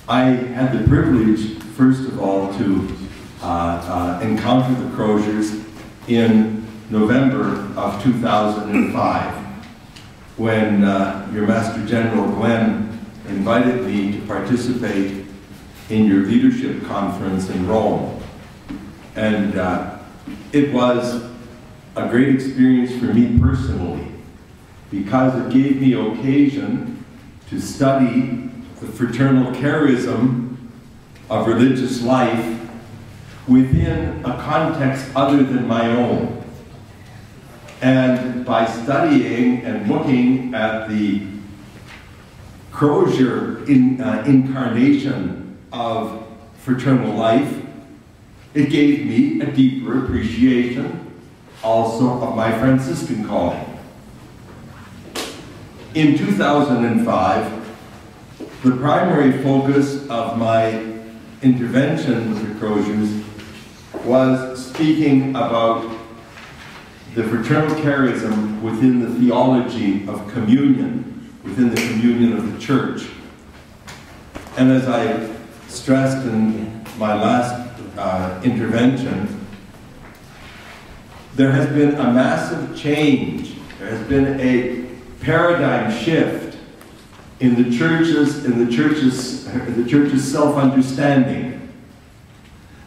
I had the privilege, first of all, to encounter the Croziers in November of 2005, when your Master General Gwen invited me to participate in your leadership conference in Rome. And it was a great experience for me personally, because it gave me occasion to study the fraternal charism of religious life within a context other than my own. And by studying and looking at the Crozier incarnation of fraternal life, it gave me a deeper appreciation also of my Franciscan calling. In 2005, the primary focus of my intervention with the Croziers was speaking about the fraternal charism within the theology of communion, within the communion of the church. And as I stressed in my last intervention, there has been a massive change. There has been a paradigm shift in the church's self-understanding,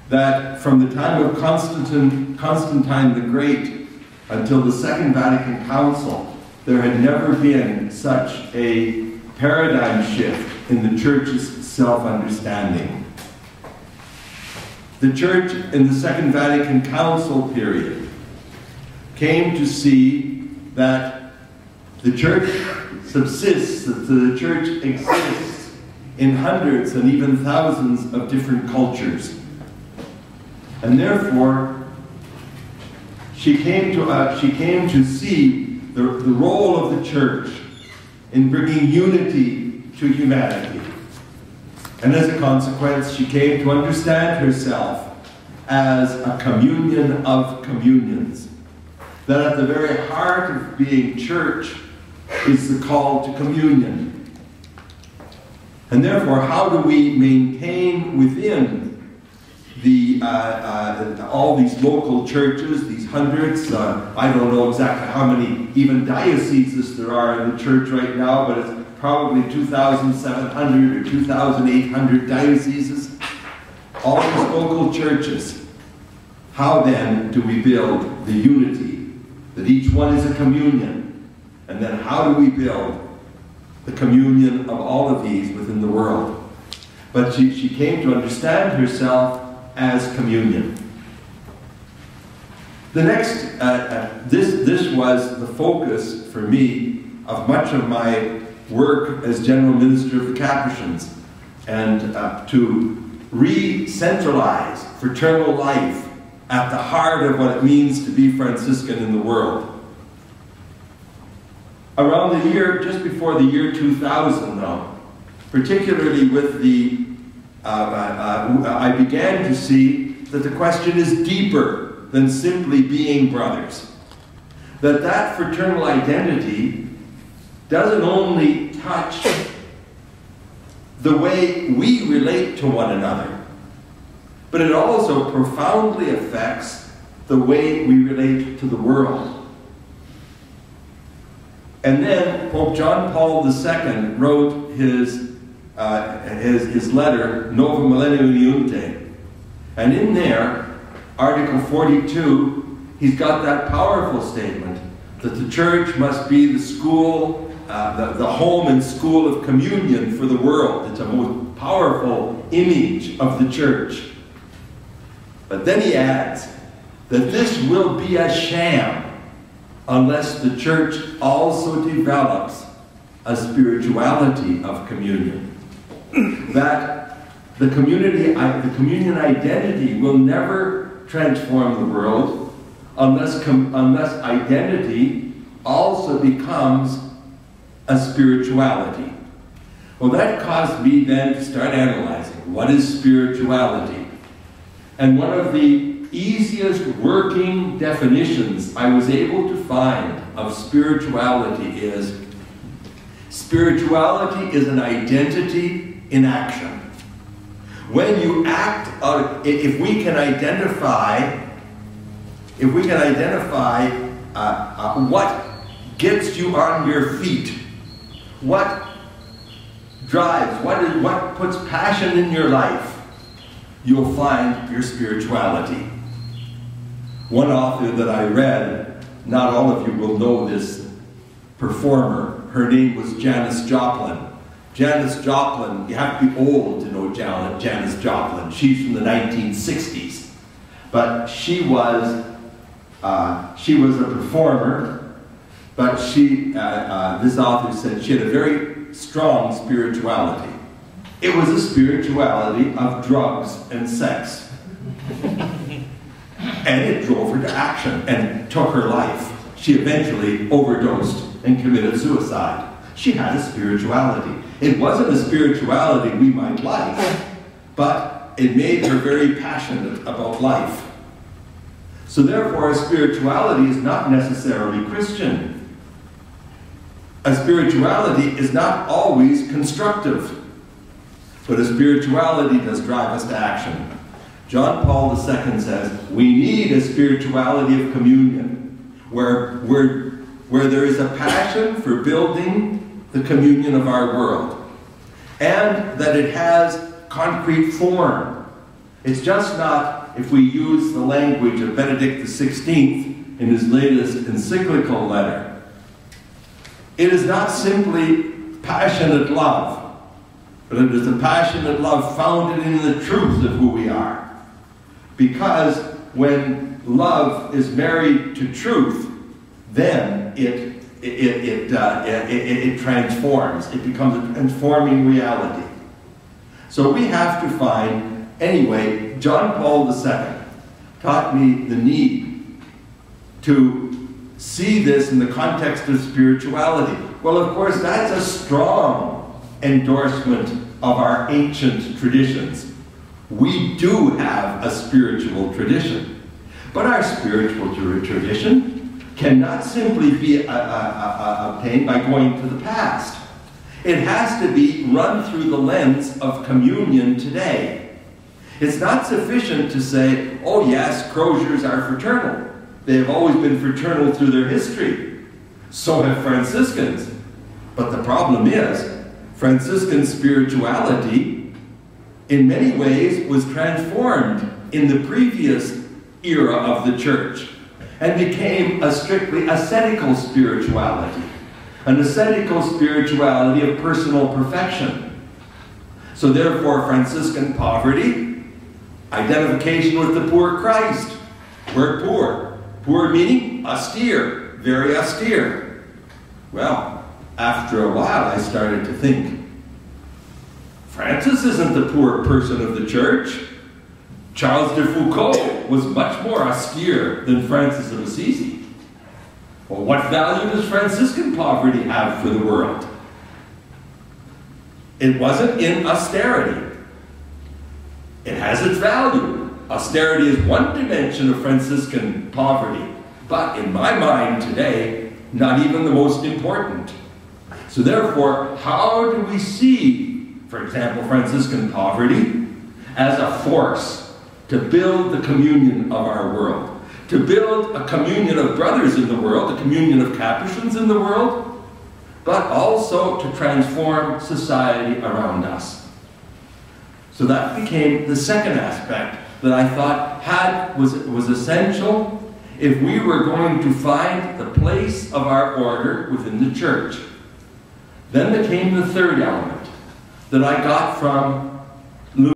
that from the time of Constantine the Great until the Second Vatican Council, there had never been such a paradigm shift in the church's self-understanding. The church in the Second Vatican Council period came to see that the church subsists, that the church exists in hundreds and even thousands of different cultures. And therefore, she came to see the role of the church in bringing unity to humanity. And as a consequence, she came to understand herself as a communion of communions. That at the very heart of being church is the call to communion. And therefore, how do we maintain within all these local churches, these hundreds, I don't know exactly how many even dioceses there are in the church right now, but it's probably 2,700 or 2,800 dioceses, all these local churches. How then do we build the unity, that each one is a communion? And then how do we build the communion of all of these within the world? But she came to understand herself as communion. The next, this was the focus for me of much of my work as General Minister of the Capuchins, and to re-centralize fraternal life at the heart of what it means to be Franciscan in the world. Around the year, just before the year 2000 though, particularly with the, I began to see that the question is deeper than simply being brothers. That fraternal identity doesn't only touch the way we relate to one another, but it also profoundly affects the way we relate to the world. And then Pope John Paul II wrote his letter, Novum Millennium Uniunte. And in there, Article 42, he's got that powerful statement that the church must be the school, the home and school of communion for the world. It's a most powerful image of the church. But then he adds that this will be a sham unless the church also develops a spirituality of communion. That the communion identity will never transform the world unless identity also becomes a spirituality. Well, that caused me then to start analyzing what is spirituality. And one of the easiest working definitions I was able to find of spirituality is Spirituality is an identity in action. When you act out, if we can identify what gets you on your feet, what drives, what puts passion in your life, you'll find your spirituality. One author that I read, not all of you will know this performer, her name was Janis Joplin. Janis Joplin, you have to be old to know Janis Joplin. She's from the 1960s. But she was a performer, but this author said she had a very strong spirituality. It was a spirituality of drugs and sex. And it drove her to action and took her life. She eventually overdosed and committed suicide. She had a spirituality. It wasn't a spirituality we might like, but it made her very passionate about life. So therefore, a spirituality is not necessarily Christian. A spirituality is not always constructive, but a spirituality does drive us to action. John Paul II says, we need a spirituality of communion, where there is a passion for building the communion of our world, and that it has concrete form. It's just not, if we use the language of Benedict XVI in his latest encyclical letter, it is not simply passionate love, but it is a passionate love founded in the truth of who we are. Because when love is married to truth, then it transforms. It becomes a transforming reality. So we have to find, anyway, John Paul II taught me the need to see this in the context of spirituality. Well, of course, that's a strong endorsement of our ancient traditions. We do have a spiritual tradition, but our spiritual tradition cannot simply be obtained by going to the past. It has to be run through the lens of communion today. It's not sufficient to say, oh yes, Croziers are fraternal. They have always been fraternal through their history. So have Franciscans. But the problem is, Franciscan spirituality in many ways was transformed in the previous era of the church and became a strictly ascetical spirituality, an ascetical spirituality of personal perfection. So therefore, Franciscan poverty, identification with the poor Christ. We're poor. Poor meaning austere, very austere. Well, after a while I started to think, Francis isn't the poor person of the church. Charles de Foucault was much more austere than Francis of Assisi. Well, what value does Franciscan poverty have for the world? It wasn't in austerity. It has its value. Austerity is one dimension of Franciscan poverty, but in my mind today, not even the most important. So therefore, how do we see, for example, Franciscan poverty as a force to build the communion of our world, to build a communion of brothers in the world, a communion of Capuchins in the world, but also to transform society around us? So that became the second aspect that I thought was essential if we were going to find the place of our order within the church. Then there came the third element that I got from